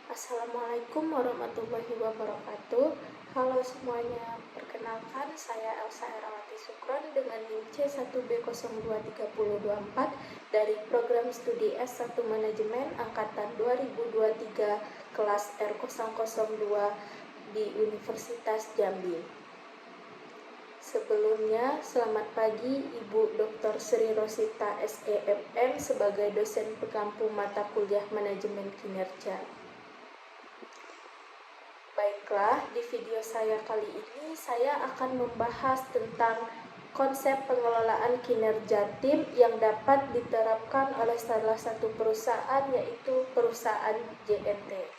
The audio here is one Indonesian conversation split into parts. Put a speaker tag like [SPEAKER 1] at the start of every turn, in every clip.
[SPEAKER 1] Assalamualaikum warahmatullahi wabarakatuh. Halo semuanya, perkenalkan saya Elsa Erawati Sukron dengan NIM C1B023024 dari Program Studi S1 Manajemen Angkatan 2023 kelas R002 di Universitas Jambi. Sebelumnya, selamat pagi Ibu Dr. Sri Rosita SEMM sebagai dosen pengampu mata kuliah Manajemen Kinerja. Baiklah, di video saya kali ini saya akan membahas tentang konsep pengelolaan kinerja tim yang dapat diterapkan oleh salah satu perusahaan, yaitu perusahaan JNT.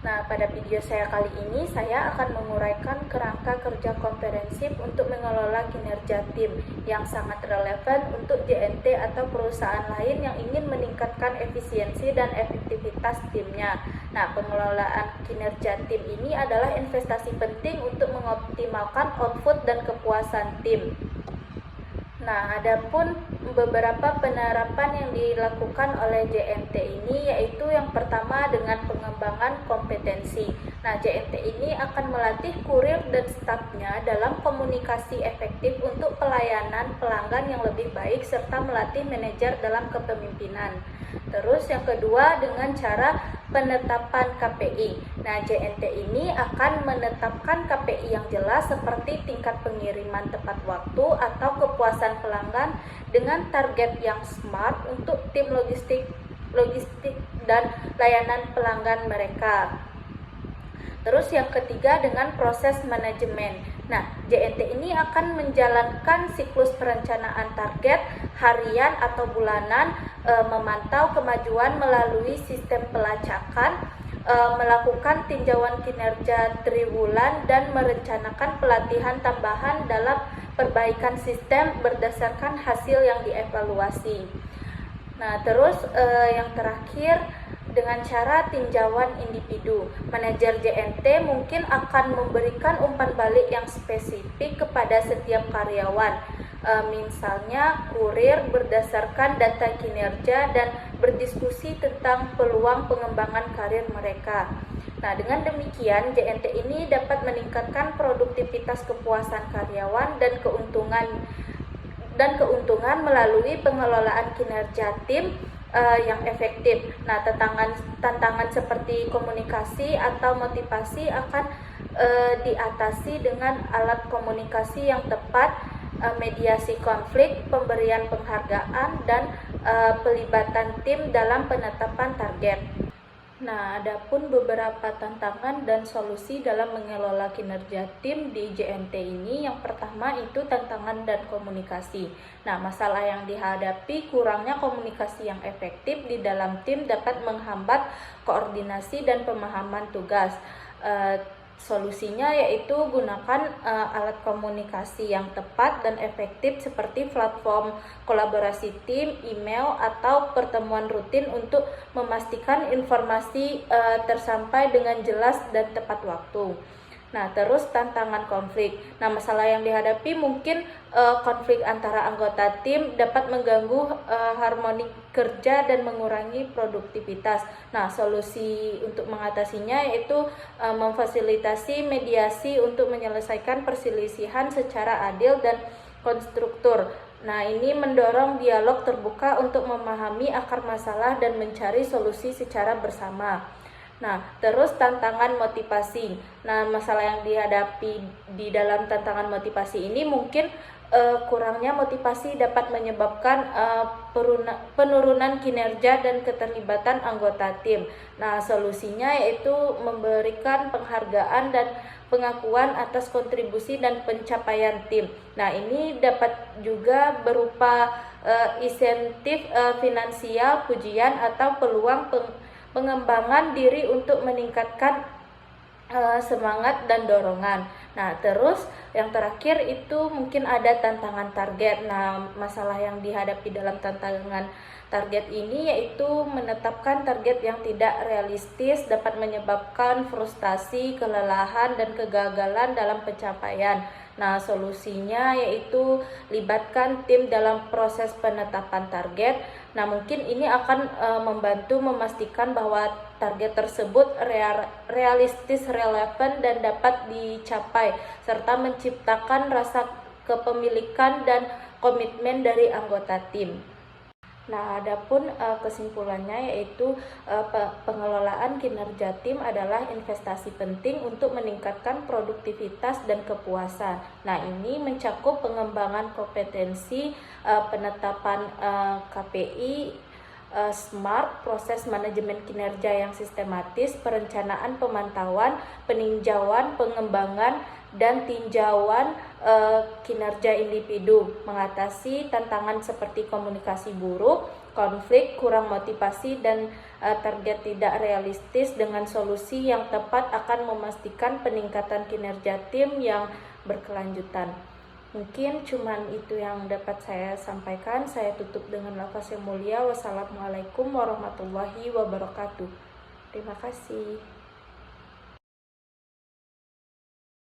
[SPEAKER 1] Nah, pada video saya kali ini saya akan menguraikan kerangka kerja komprehensif untuk mengelola kinerja tim yang sangat relevan untuk JNT atau perusahaan lain yang ingin meningkatkan efisiensi dan efektivitas timnya. Nah, pengelolaan kinerja tim ini adalah investasi penting untuk mengoptimalkan output dan kepuasan tim. Nah, adapun beberapa penerapan yang dilakukan oleh JNT ini yaitu yang pertama dengan pengembangan kompetensi. Nah, JNT ini akan melatih kurir dan stafnya dalam komunikasi efektif untuk pelayanan pelanggan yang lebih baik serta melatih manajer dalam kepemimpinan. Terus yang kedua dengan cara penetapan KPI. Nah, JNT ini akan menetapkan KPI yang jelas seperti tingkat pengiriman tepat waktu atau kepuasan pelanggan dengan target yang smart untuk tim logistik dan layanan pelanggan mereka. Terus yang ketiga dengan proses manajemen. Nah, JNT ini akan menjalankan siklus perencanaan target harian atau bulanan, memantau kemajuan melalui sistem pelacakan, melakukan tinjauan kinerja triwulan dan merencanakan pelatihan tambahan dalam perbaikan sistem berdasarkan hasil yang dievaluasi. Nah, terus yang terakhir dengan cara tinjauan individu. Manajer JNT mungkin akan memberikan umpan balik yang spesifik kepada setiap karyawan. Misalnya kurir berdasarkan data kinerja dan berdiskusi tentang peluang pengembangan karir mereka. Nah, dengan demikian JNT ini dapat meningkatkan produktivitas kepuasan karyawan dan keuntungan melalui pengelolaan kinerja tim yang efektif. Nah, tantangan seperti komunikasi atau motivasi akan diatasi dengan alat komunikasi yang tepat, mediasi konflik, pemberian penghargaan, dan pelibatan tim dalam penetapan target. Nah, adapun beberapa tantangan dan solusi dalam mengelola kinerja tim di JNT ini, yang pertama itu tantangan dan komunikasi. Nah, masalah yang dihadapi kurangnya komunikasi yang efektif di dalam tim dapat menghambat koordinasi dan pemahaman tugas. Solusinya yaitu gunakan alat komunikasi yang tepat dan efektif seperti platform kolaborasi tim, email, atau pertemuan rutin untuk memastikan informasi tersampai dengan jelas dan tepat waktu. Nah, terus tantangan konflik. Nah, masalah yang dihadapi mungkin konflik antara anggota tim dapat mengganggu harmoni kerja dan mengurangi produktivitas. Nah, solusi untuk mengatasinya yaitu memfasilitasi mediasi untuk menyelesaikan perselisihan secara adil dan konstruktur. Nah, ini mendorong dialog terbuka untuk memahami akar masalah dan mencari solusi secara bersama. Nah, terus tantangan motivasi. Nah, masalah yang dihadapi di dalam tantangan motivasi ini mungkin kurangnya motivasi dapat menyebabkan penurunan kinerja dan keterlibatan anggota tim. Nah, solusinya yaitu memberikan penghargaan dan pengakuan atas kontribusi dan pencapaian tim. Nah, ini dapat juga berupa insentif finansial, pujian, atau peluang pengembangan diri untuk meningkatkan semangat dan dorongan. Nah, terus yang terakhir itu mungkin ada tantangan target. Nah, masalah yang dihadapi dalam tantangan target ini yaitu menetapkan target yang tidak realistis dapat menyebabkan frustasi, kelelahan, dan kegagalan dalam pencapaian. Nah, solusinya yaitu libatkan tim dalam proses penetapan target. Nah, mungkin ini akan membantu memastikan bahwa target tersebut realistis, relevan, dan dapat dicapai, serta menciptakan rasa kepemilikan dan komitmen dari anggota tim. Nah, adapun kesimpulannya yaitu pengelolaan kinerja tim adalah investasi penting untuk meningkatkan produktivitas dan kepuasan. Nah, ini mencakup pengembangan kompetensi, penetapan KPI SMART, proses manajemen kinerja yang sistematis, perencanaan, pemantauan, peninjauan, pengembangan, dan tinjauan kinerja individu, mengatasi tantangan seperti komunikasi buruk, konflik, kurang motivasi, dan target tidak realistis dengan solusi yang tepat akan memastikan peningkatan kinerja tim yang berkelanjutan. Mungkin cuman itu yang dapat saya sampaikan. Saya tutup dengan lafaz yang mulia. Wassalamualaikum warahmatullahi wabarakatuh. Terima kasih.